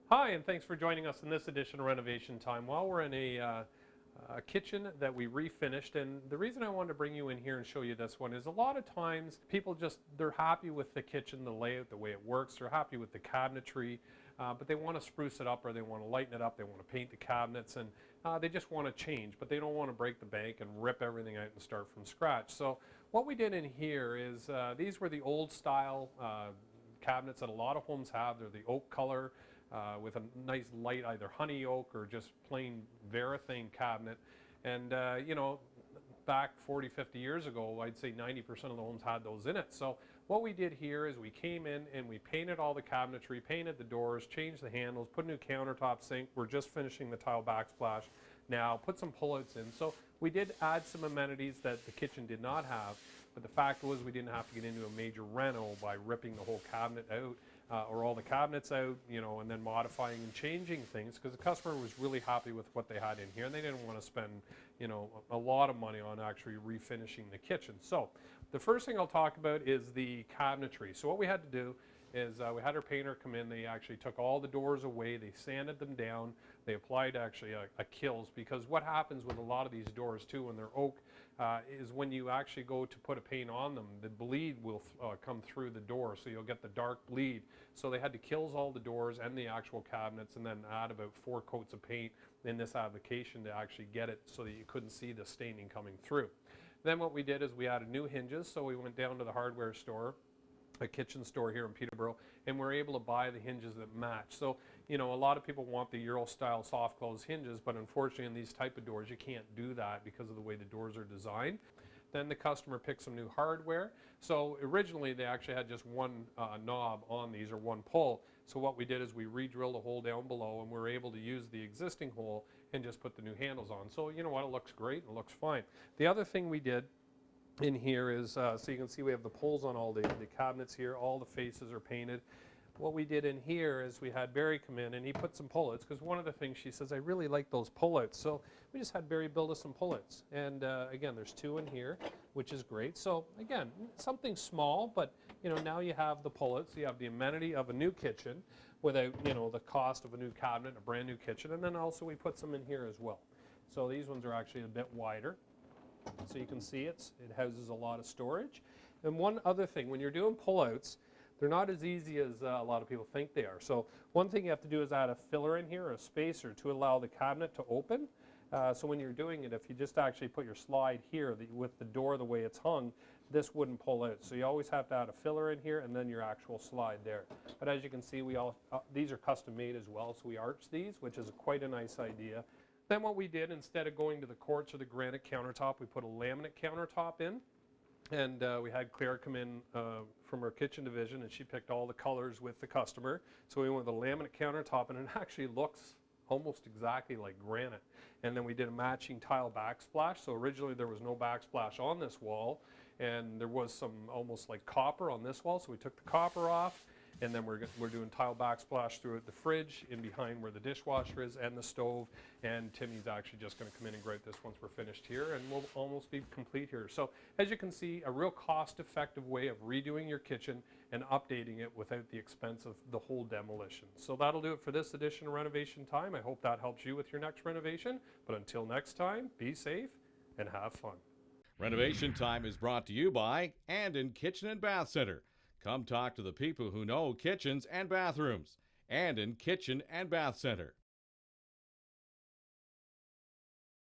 Hi, and thanks for joining us in this edition of Renovation Time. Well, we're in a kitchen that we refinished, and the reason I wanted to bring you in here and show you this one is a lot of times people they're happy with the kitchen, the layout, the way it works, they're happy with the cabinetry, but they want to spruce it up or they want to lighten it up, they want to paint the cabinets, and they just want to change, but they don't want to break the bank and rip everything out and start from scratch. So what we did in here is these were the old style cabinets that a lot of homes have. They're the oak color with a nice light either honey oak or just plain varathane cabinet. And back 40, 50 years ago, I'd say 90% of the homes had those in it. So what we did here is we came in and we painted all the cabinetry, painted the doors, changed the handles, put a new countertop sink. We're just finishing the tile backsplash now, put some pullouts in. So we did add some amenities that the kitchen did not have, but the fact was we didn't have to get into a major reno by ripping the whole cabinet out or all the cabinets out, and then modifying and changing things, because the customer was really happy with what they had in here and they didn't want to spend, a lot of money on actually refinishing the kitchen. So the first thing I'll talk about is the cabinetry. So what we had to do is we had our painter come in. They actually took all the doors away, they sanded them down, they applied actually a kills, because what happens with a lot of these doors too when they're oak is when you actually go to put a paint on them, the bleed will come through the door, so you'll get the dark bleed. So they had to kills all the doors and the actual cabinets and then add about 4 coats of paint in this application to actually get it so that you couldn't see the staining coming through. Then what we did is we added new hinges, so we went down to the hardware store, a kitchen store here in Peterborough, and we're able to buy the hinges that match. So, a lot of people want the Euro style soft close hinges, but unfortunately in these type of doors you can't do that because of the way the doors are designed. Then the customer picked some new hardware. So originally they actually had just one knob on these, or one pull. So what we did is we re-drilled a hole down below and we were able to use the existing hole and just put the new handles on. So you know what, it looks great, it looks fine. The other thing we did in here is, so you can see we have the pulls on all the cabinets here, all the faces are painted. What we did in here is we had Barry come in and he put some pullouts, because one of the things she says, I really like those pullouts. So we just had Barry build us some pullouts. And again, there's 2 in here, which is great. So again, something small, but now you have the pullouts, you have the amenity of a new kitchen without the cost of a new cabinet, a brand new kitchen. And then also we put some in here as well. So these ones are actually a bit wider. So you can see it houses a lot of storage. And one other thing, when you're doing pullouts, they're not as easy as a lot of people think they are. So one thing you have to do is add a filler in here, a spacer, to allow the cabinet to open. So when you're doing it, if you just actually put your slide here with the door the way it's hung, this wouldn't pull out. So you always have to add a filler in here and then your actual slide there. But as you can see, these are custom made as well, so we arch these, which is quite a nice idea. Then what we did, instead of going to the quartz or the granite countertop, we put a laminate countertop in. And we had Claire come in from our kitchen division, and she picked all the colors with the customer. So we went with a laminate countertop, and it actually looks almost exactly like granite. And then we did a matching tile backsplash. So originally there was no backsplash on this wall, and there was some almost like copper on this wall. So we took the copper off, and then we're doing tile backsplash through the fridge, in behind where the dishwasher is, and the stove. And Timmy's actually just going to come in and grate this once we're finished here, and we'll almost be complete here. So as you can see, a real cost-effective way of redoing your kitchen and updating it without the expense of the whole demolition. So that'll do it for this edition of Renovation Time. I hope that helps you with your next renovation. But until next time, be safe and have fun. Renovation Time is brought to you by Anden Kitchen and Bath Center. Come talk to the people who know kitchens and bathrooms. Anden Kitchen and Bath Center.